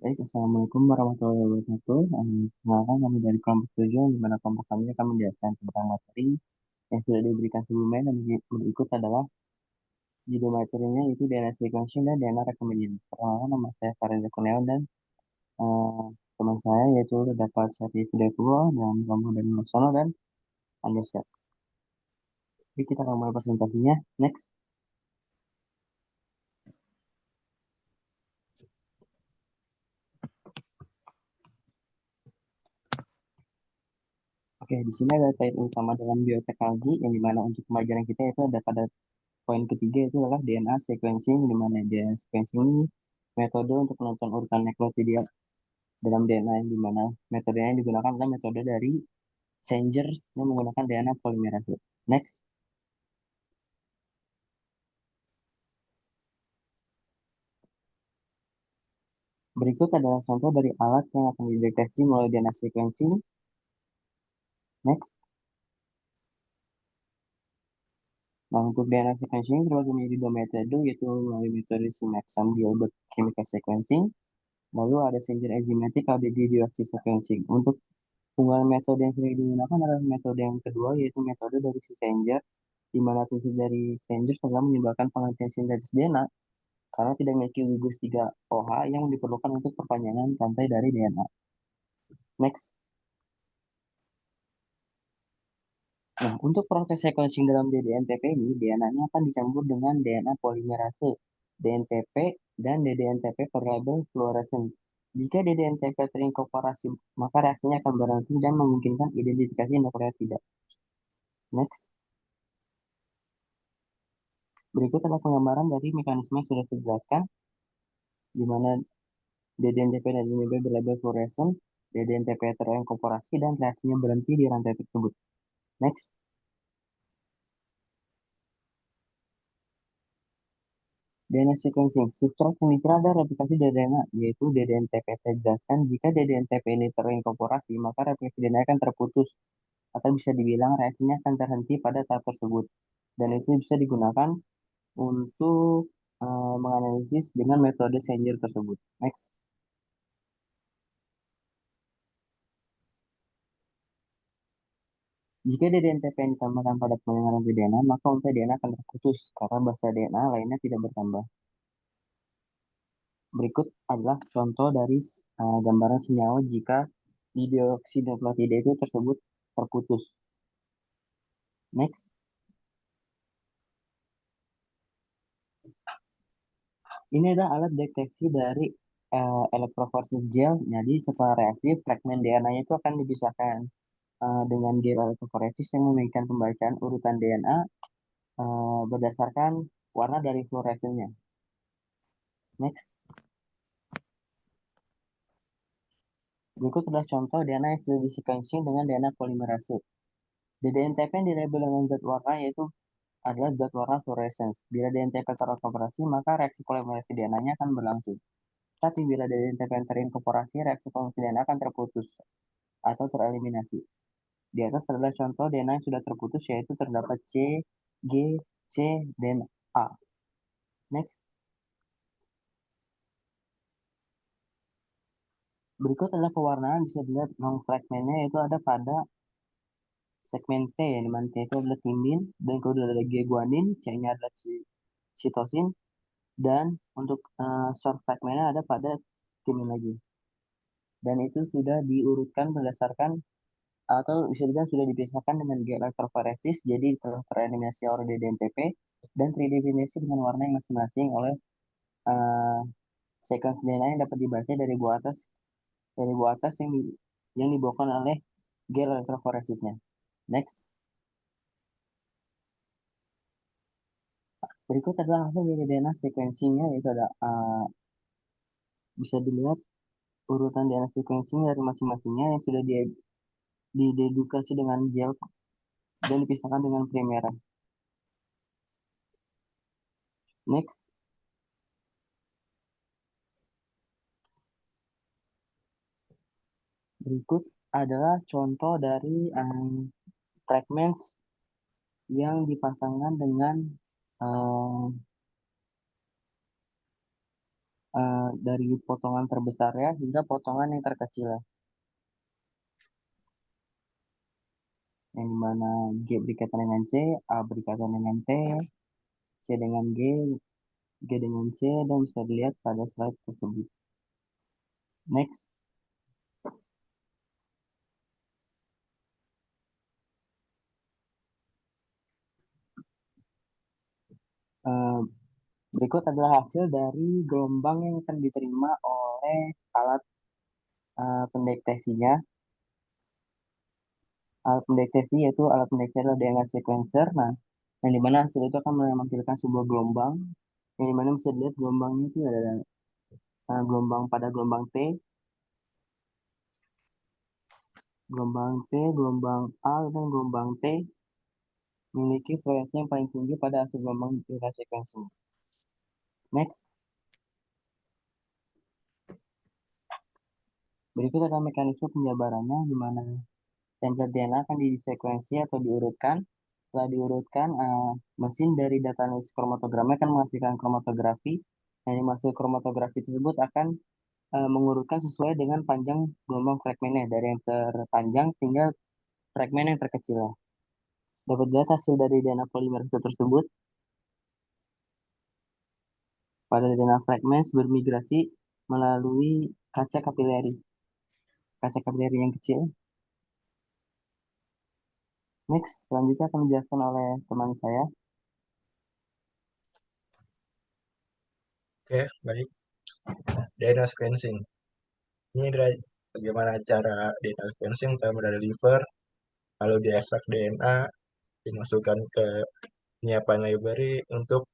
Baik, Assalamualaikum warahmatullahi wabarakatuh. Kenalkan kami dari kelompok 7, di mana kelompok kami akan menjelaskan tentang materi yang sudah diberikan sebelumnya dan berikut adalah judul materinya yaitu DNA sequencing dan DNA recombination. Perkenalkan, nama saya Farid Kurniawan dan eh, teman saya yaitu dapat Syarif Hidayatullah dan Romo dan Laksono dan Andesya. Jadi kita akan mulai presentasinya. Next. Oke, di sini ada topik utama dalam bioteknologi yang dimana untuk pembelajaran kita itu ada pada poin ketiga itu adalah DNA sequencing, di mana DNA sequencing ini metode untuk menentukan urutan nukleotida dalam DNA, yang dimana metode yang digunakan adalah metode dari Sanger yang menggunakan DNA polimerase. Next. Berikut adalah contoh dari alat yang akan dideteksi melalui DNA sequencing. Next. Nah, untuk DNA sequencing terbagi menjadi dua metode, yaitu melalui metode Symaxon Gilbert Chemical Sequencing, lalu ada Sanger Enzymatic RBD Deoxy Sequencing. Untuk penggunaan metode yang sering digunakan adalah metode yang kedua, yaitu metode dari si Sanger, di mana prinsip dari Sanger adalah menyebabkan penghentian sintesis DNA karena tidak memiliki gugus 3-OH yang diperlukan untuk perpanjangan rantai dari DNA. Next. Nah, untuk proses sequencing dalam DDNTP ini, DNA-nya akan dicampur dengan DNA polimerase, DNTP, dan DDNTP variable fluorescence. Jika DDNTP terinkorporasi, maka reaksinya akan berhenti dan memungkinkan identifikasi nukleotida. Next. Berikut adalah penggambaran dari mekanisme yang sudah dijelaskan, di mana DDNTP dan DNTP berlabel fluorescent, DDNTP terinkorporasi, dan reaksinya berhenti di rantai tersebut. Next. DNA sequencing. Substrat yang dicari adalah replikasi dari DNA, yaitu DDNTP. Saya jelaskan, jika DDNTP ini terinkorporasi, maka replikasi DNA akan terputus, atau bisa dibilang reaksinya akan terhenti pada tahap tersebut. Dan itu bisa digunakan untuk menganalisis dengan metode Sanger tersebut. Next. Jika DDNTP yang ditambahkan pada pendengaran DNA, maka untai DNA akan terputus karena basa DNA lainnya tidak bertambah. Berikut adalah contoh dari gambaran senyawa jika hidroksida itu tersebut terputus. Next. Ini adalah alat deteksi dari elektroforesis gel. Jadi setelah reaksi, fragmen DNA-nya itu akan dipisahkan dengan gel elektroforesis yang memberikan pembacaan urutan DNA berdasarkan warna dari fluoresennya. Next. Berikut adalah contoh DNA yang sudah di-sequencing dengan DNA polimerase. DDNTP yang dilabel dengan zat warna yaitu adalah zat warna fluorescence. Bila DNTP terinkorporasi, maka reaksi polimerase DNA-nya akan berlangsung. Tapi bila DNTP terinkorporasi, reaksi polimerase DNA akan terputus atau tereliminasi. Di atas adalah contoh DNA yang sudah terputus, yaitu terdapat C, G, C, dan A. Next. Berikut adalah pewarnaan, bisa dilihat long fragmentnya, yaitu ada pada segmen T, yang dimana T itu adalah timin, dan kemudian ada G-guanin, C-nya adalah sitosin, dan untuk short fragmentnya ada pada timin lagi. Dan itu sudah diurutkan berdasarkan atau bisa dibilang sudah dipisahkan dengan gel elektroforesis, jadi telah tereliminasi oleh DNTP dan terdefinisi dengan warna yang masing-masing oleh uh, sequence DNA yang dapat dibaca dari buah atas yang dibawakan oleh gel elektroforesisnya. Next. Berikut adalah hasil dari DNA sequencingnya, yaitu ada bisa dilihat urutan DNA sequencing dari masing-masingnya yang sudah didedukasi dengan gel dan dipisahkan dengan primera. Next. Berikut adalah contoh dari fragments yang dipasangkan dengan uh, dari potongan terbesar ya hingga potongan yang terkecil ya. Yang dimana G berikaitan dengan C, A berikaitan dengan T, C dengan G dengan C, dan bisa dilihat pada slide tersebut. Next, eh, berikut adalah hasil dari gelombang yang akan diterima oleh alat pendeteksinya. Alat pendeteksi yaitu alat pendeteksi adalah DNA sequencer. Nah, yang dimana hasil itu akan menampilkan sebuah gelombang, yang dimana bisa dilihat gelombangnya itu ada gelombang pada gelombang T, gelombang A, dan gelombang T memiliki frekuensi yang paling tinggi pada hasil gelombang DNA sequencing. Next, berikut adalah mekanisme penjabarannya, di mana template DNA akan disekuensi atau diurutkan. Setelah diurutkan, mesin dari data analisis kromatogramnya akan menghasilkan kromatografi. Nah, yang hasil kromatografi tersebut akan mengurutkan sesuai dengan panjang gelombang fragmennya dari yang terpanjang hingga fragmen yang terkecil. Dapat dilihat hasil dari DNA polimerase tersebut pada DNA fragmen bermigrasi melalui kaca kapileri yang kecil. Next, selanjutnya akan dijelaskan oleh teman saya. Oke, baik. DNA sequencing. Ini adalah bagaimana cara DNA sequencing kita dari liver, lalu diekstrak DNA, dimasukkan ke penyiapan library untuk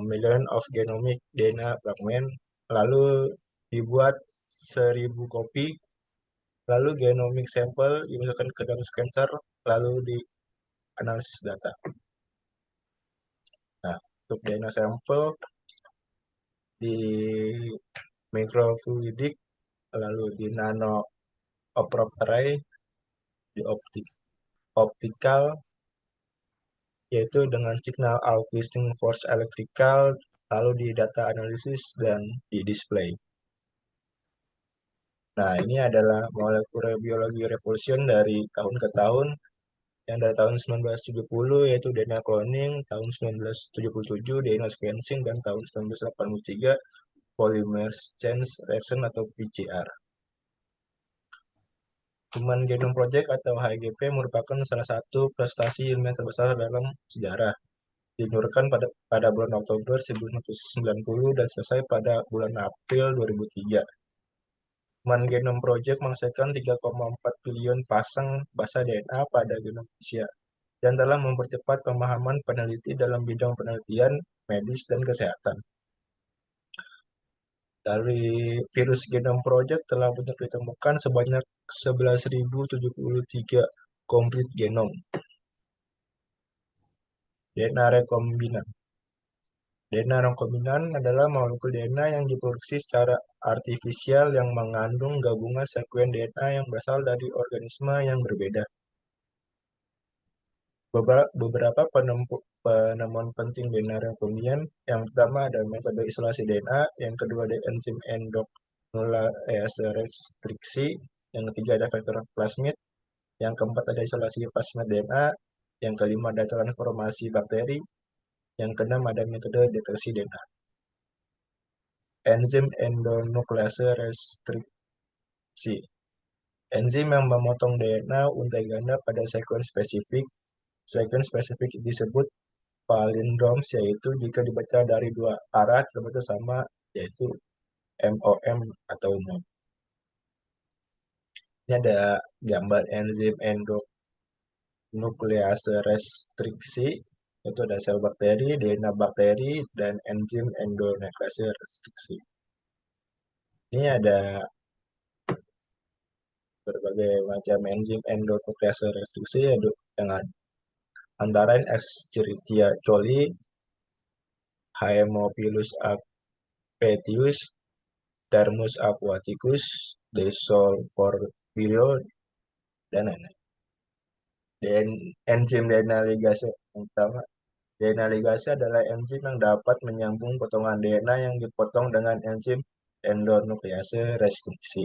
million of genomic DNA fragment, lalu dibuat 1.000 kopi, lalu genomic sample dimasukkan ke dalam sequencer, lalu dianalisis data. Nah, untuk DNA sampel di microfluidic, lalu di nano optrop array, di optical, yaitu dengan signal outwasting force electrical, lalu di data analisis dan di display. Nah, ini adalah molekuler biologi revolution dari tahun ke tahun, yang dari tahun 1970 yaitu DNA cloning, tahun 1977 DNA sequencing, dan tahun 1983 polymerase chain reaction atau PCR. Human Genome Project atau HGP merupakan salah satu prestasi ilmiah terbesar dalam sejarah. Diluncurkan pada bulan Oktober 1990 dan selesai pada bulan April 2003. Human Genome Project menghasilkan 3,4 billion pasang basa DNA pada genom manusia dan telah mempercepat pemahaman peneliti dalam bidang penelitian medis dan kesehatan. Dari virus Genome Project telah banyak ditemukan sebanyak 11.073 complete genome DNA rekombinan. DNA rekombinan adalah molekul DNA yang diproduksi secara artifisial yang mengandung gabungan sekuen DNA yang berasal dari organisme yang berbeda. Beberapa penemuan penting DNA rekombinan, yang pertama ada metode isolasi DNA, yang kedua ada enzim endoknulease restriksi, yang ketiga ada vektor plasmid, yang keempat ada isolasi plasmid DNA, yang kelima ada transformasi bakteri, yang keenam ada metode deteksi DNA. Enzim endonuklease restriksi. Enzim yang memotong DNA untai ganda pada sekuen spesifik. Sekuen spesifik disebut palindromes, yaitu jika dibaca dari dua arah terbaca sama, yaitu MOM atau MOM. Ini ada gambar enzim endonuklease restriksi, itu ada sel bakteri, DNA bakteri, dan enzim endonuklease restriksi. Ini ada berbagai macam enzim endonuklease restriksi, yaitu dengan antara lain Escherichia coli, Haemophilus apetius, Thermus aquaticus, Desulforphilo, dan lain-lain. Dan enzim DNA ligase yang utama DNA ligase adalah enzim yang dapat menyambung potongan DNA yang dipotong dengan enzim endonuklease restriksi.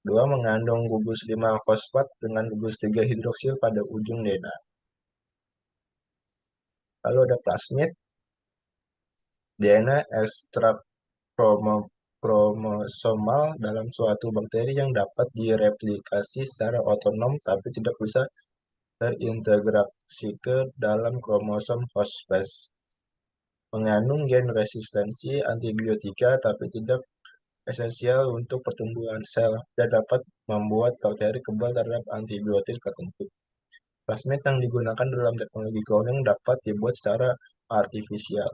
Dua mengandung gugus 5 fosfat dengan gugus 3 hidroksil pada ujung DNA. Lalu ada plasmid, DNA ekstrak kromosomal dalam suatu bakteri yang dapat direplikasi secara otonom tapi tidak bisa terintegrasi ke dalam kromosom host base. Mengandung gen resistensi antibiotika tapi tidak esensial untuk pertumbuhan sel dan dapat membuat bakteri kebal terhadap antibiotik tertentu. Plasmid yang digunakan dalam teknologi cloning dapat dibuat secara artifisial.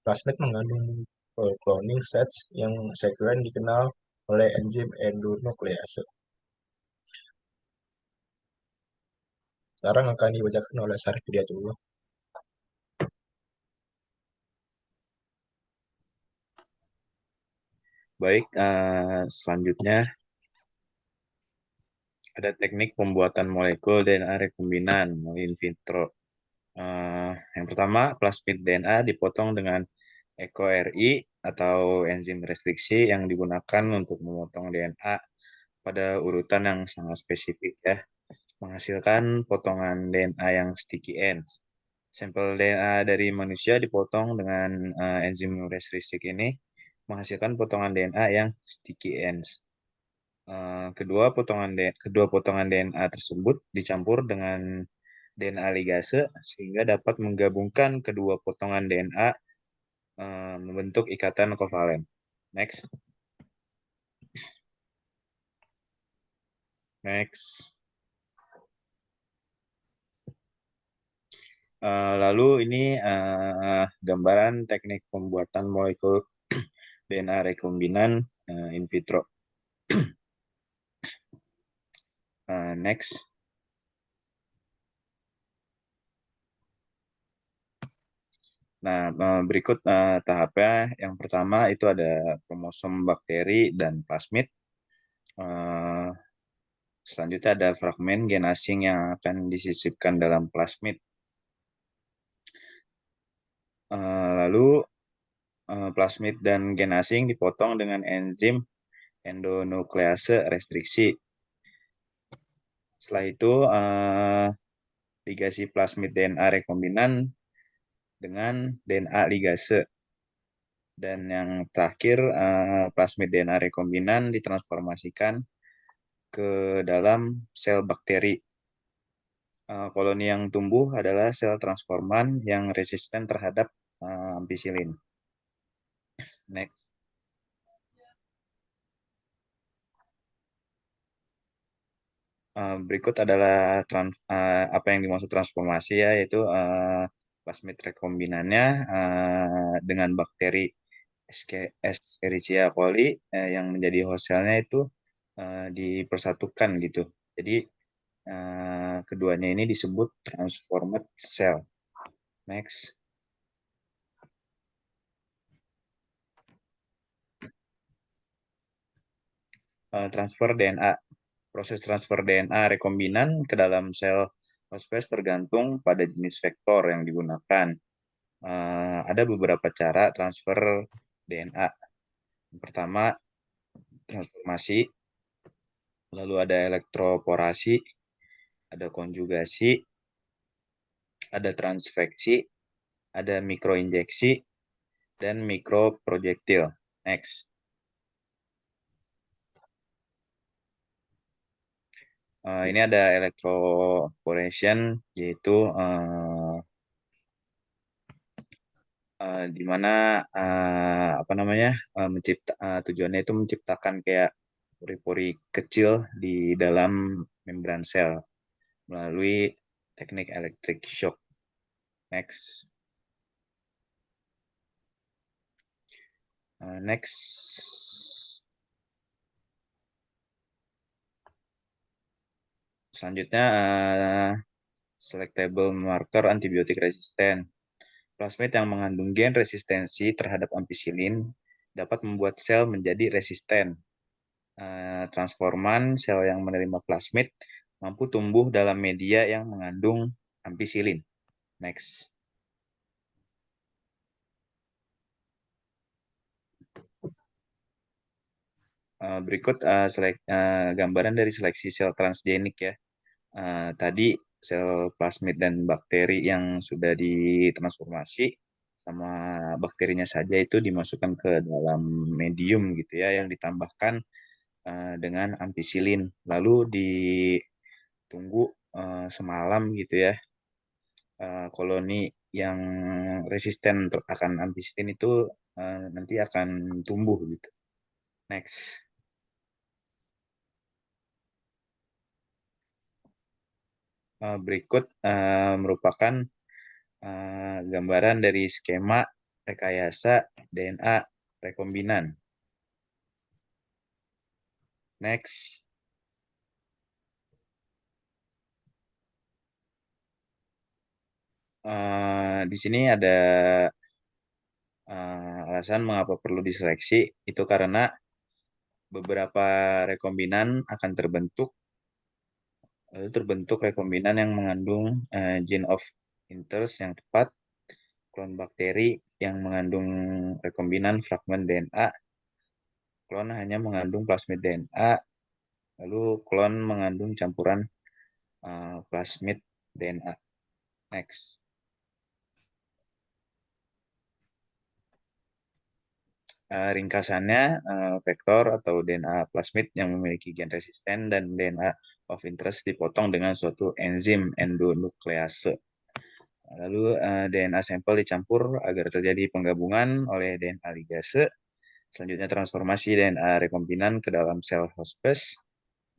Plasmid mengandung cloning sets yang sekulen dikenal oleh enzim endonuklease. Sekarang akan dibacakan oleh Syarif Hidayatullah. Baik, selanjutnya ada teknik pembuatan molekul DNA rekombinan in vitro. Yang pertama, plasmid DNA dipotong dengan EcoRI atau enzim restriksi yang digunakan untuk memotong DNA pada urutan yang sangat spesifik ya, menghasilkan potongan DNA yang sticky ends. Sampel DNA dari manusia dipotong dengan enzim restriksi ini menghasilkan potongan DNA yang sticky ends. Kedua potongan DNA tersebut dicampur dengan DNA ligase sehingga dapat menggabungkan kedua potongan DNA membentuk ikatan kovalen. Next. Next. Lalu ini gambaran teknik pembuatan molekul DNA rekombinan in vitro. Next. Nah, berikut tahapnya. Yang pertama itu ada kromosom bakteri dan plasmid. Selanjutnya ada fragmen gen asing yang akan disisipkan dalam plasmid. Lalu plasmid dan gen asing dipotong dengan enzim endonuklease restriksi. Setelah itu ligasi plasmid DNA rekombinan dengan DNA ligase. Dan yang terakhir plasmid DNA rekombinan ditransformasikan ke dalam sel bakteri. Koloni yang tumbuh adalah sel transforman yang resisten terhadap ampicillin. Next. Berikut adalah apa yang dimaksud transformasi ya, yaitu plasmid rekombinannya dengan bakteri Escherichia coli yang menjadi host selnya itu dipersatukan gitu. Jadi keduanya ini disebut transformed cell. Next. Transfer DNA. Proses transfer DNA rekombinan ke dalam sel hospes tergantung pada jenis vektor yang digunakan. Ada beberapa cara transfer DNA. Yang pertama, transformasi, lalu ada elektroporasi, ada konjugasi, ada transveksi, ada mikroinjeksi, dan mikroprojektil. Next. Ini ada electroporation, yaitu di mana apa namanya tujuannya itu menciptakan kayak pori-pori kecil di dalam membran sel melalui teknik electric shock. Next. Next. Selanjutnya selectable marker antibiotik resisten. Plasmid yang mengandung gen resistensi terhadap ampicillin dapat membuat sel menjadi resisten. Transforman sel yang menerima plasmid mampu tumbuh dalam media yang mengandung ampicillin. Next. Berikut gambaran dari seleksi sel transgenik ya. Tadi sel plasmid dan bakteri yang sudah ditransformasi sama bakterinya saja itu dimasukkan ke dalam medium gitu ya yang ditambahkan dengan ampicillin. Lalu ditunggu semalam gitu ya. Koloni yang resisten akan ampicillin itu nanti akan tumbuh gitu. Next. Berikut merupakan gambaran dari skema rekayasa DNA rekombinan. Next. Di sini ada alasan mengapa perlu diseleksi, itu karena beberapa rekombinan akan terbentuk rekombinan yang mengandung gene of interest yang tepat, klon bakteri yang mengandung rekombinan fragmen DNA, klon hanya mengandung plasmid DNA, lalu klon mengandung campuran plasmid DNA. Next. Ringkasannya, vektor atau DNA plasmid yang memiliki gen resisten dan DNA of interest dipotong dengan suatu enzim endonuklease. Lalu DNA sampel dicampur agar terjadi penggabungan oleh DNA ligase. Selanjutnya transformasi DNA rekombinan ke dalam sel hospes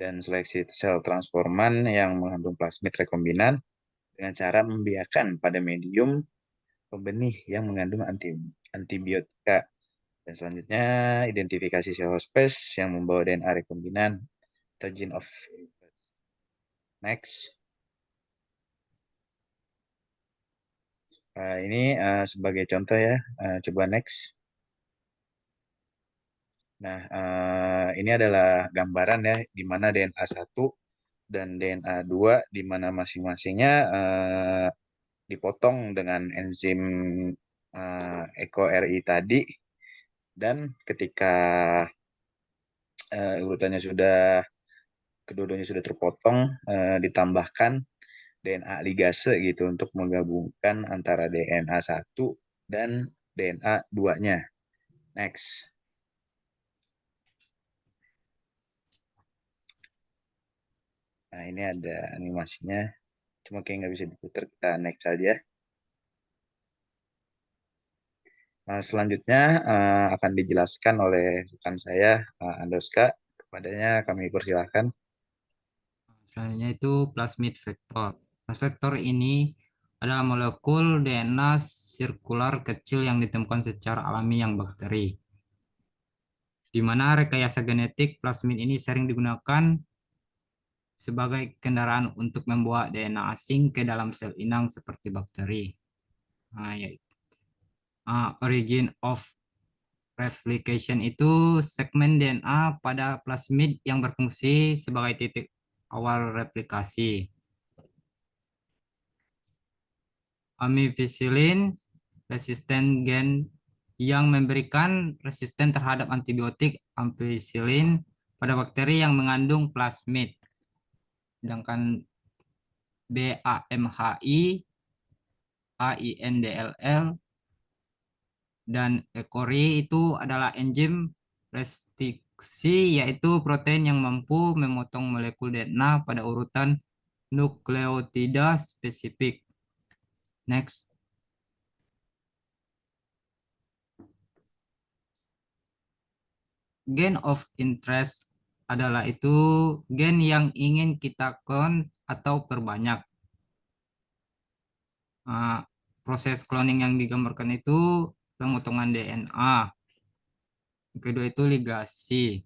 dan seleksi sel transforman yang mengandung plasmid rekombinan dengan cara membiarkan pada medium pembenih yang mengandung antibiotika. Dan selanjutnya identifikasi sel hospes yang membawa DNA rekombinan atau gene of interest. Next. Ini sebagai contoh ya, coba next. Nah, ini adalah gambaran ya, di mana DNA 1 dan DNA 2, di mana masing-masingnya dipotong dengan enzim EcoRI tadi, dan ketika urutannya kedua-duanya sudah terpotong, ditambahkan DNA ligase gitu untuk menggabungkan antara DNA 1 dan DNA 2-nya. Next. Nah, ini ada animasinya. Cuma kayak nggak bisa diputar, kita next saja. Nah, selanjutnya akan dijelaskan oleh rekan saya, Andoska. Kepadanya kami persilahkan. Selanjutnya itu plasmid vektor. Plasmid vektor ini adalah molekul DNA sirkular kecil yang ditemukan secara alami yang bakteri, di mana rekayasa genetik plasmid ini sering digunakan sebagai kendaraan untuk membawa DNA asing ke dalam sel inang seperti bakteri. Nah, yaitu origin of replication itu segmen DNA pada plasmid yang berfungsi sebagai titik awal replikasi. Ampicillin resisten gen yang memberikan resisten terhadap antibiotik ampicillin pada bakteri yang mengandung plasmid. Sedangkan BAMHI, AINDLL, dan E. coli itu adalah enzim restriksi, yaitu protein yang mampu memotong molekul DNA pada urutan nukleotida spesifik. Next. Gen of interest adalah itu gen yang ingin kita klon atau perbanyak. Proses cloning yang digambarkan itu pemotongan DNA. Yang kedua itu ligasi.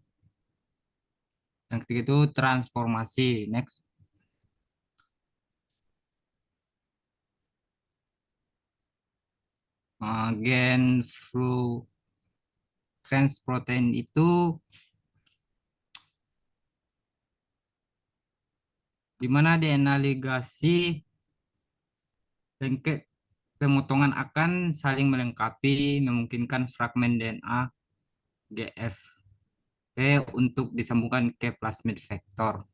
Yang ketiga itu transformasi. Next. Gen fluorescence protein itu di mana DNA ligasi lengket pemotongan akan saling melengkapi, memungkinkan fragmen DNA GF. untuk disambungkan ke plasmid vektor.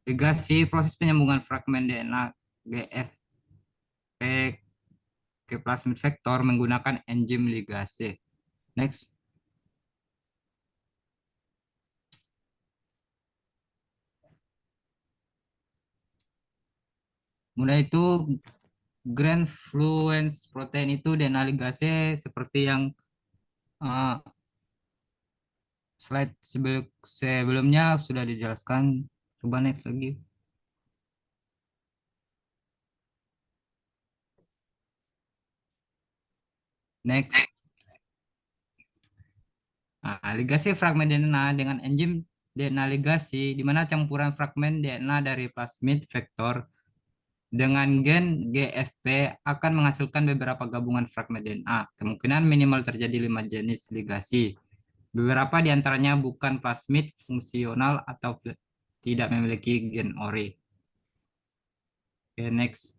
Ligasi proses penyambungan fragmen DNA GFP ke plasmid vektor menggunakan enzim ligase. Next. Mulai itu grand fluence protein itu DNA ligase seperti yang slide sebelumnya sudah dijelaskan. Coba next lagi. Next. Nah, ligasi fragmen DNA dengan enzim DNA ligasi, di mana campuran fragmen DNA dari plasmid vektor dengan gen GFP akan menghasilkan beberapa gabungan fragmen DNA. Kemungkinan minimal terjadi 5 jenis ligasi. Beberapa di antaranya bukan plasmid fungsional atau tidak memiliki gen ori. Oke, next.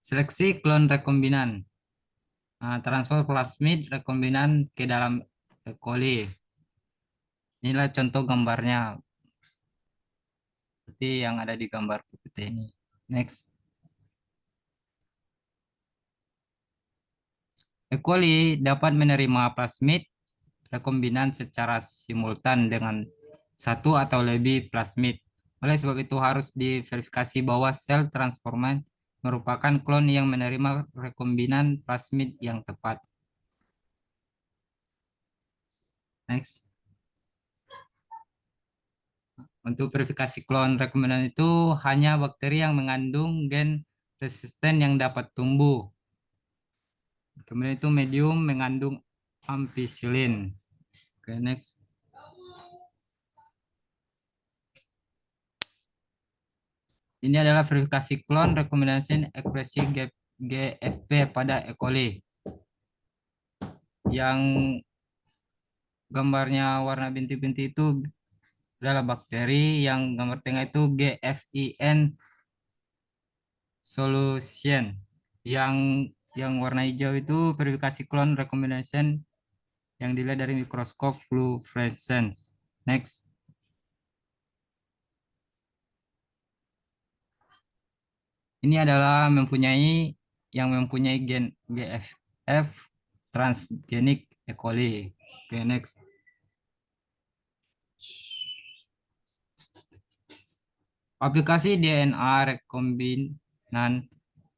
Seleksi klon rekombinan. Nah, transfer plasmid rekombinan ke dalam E. coli. Inilah contoh gambarnya, seperti yang ada di gambar PPT ini. Next. E. coli dapat menerima plasmid rekombinan secara simultan dengan satu atau lebih plasmid. Oleh sebab itu harus diverifikasi bahwa sel transforman merupakan klon yang menerima rekombinan plasmid yang tepat. Next. Untuk verifikasi klon rekombinan itu hanya bakteri yang mengandung gen resisten yang dapat tumbuh. Kemudian itu medium mengandung ampicillin. Oke, next. Ini adalah verifikasi klon rekomendasi ekspresi GFP pada E. coli. Yang gambarnya warna bintik-bintik itu adalah bakteri, yang gambar tengah itu GFIN solution. Yang warna hijau itu verifikasi klon recombination yang dilihat dari mikroskop fluorescence. Next. Ini adalah yang mempunyai gen GFF transgenik E. coli. Oke, next. Aplikasi DNA rekombinan.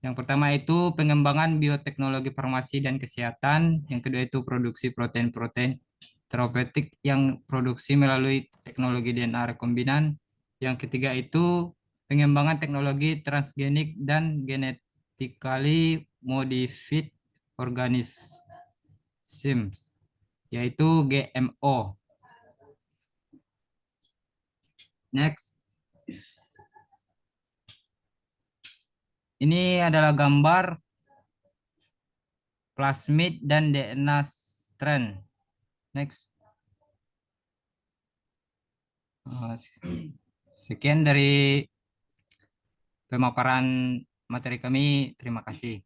Yang pertama itu pengembangan bioteknologi farmasi dan kesehatan. Yang kedua itu produksi protein-protein terapeutik yang produksi melalui teknologi DNA rekombinan. Yang ketiga itu pengembangan teknologi transgenik dan genetically modified organisms, yaitu GMO. Next. Ini adalah gambar plasmid dan DNA strand. Next. Sekian dari pemaparan materi kami. Terima kasih.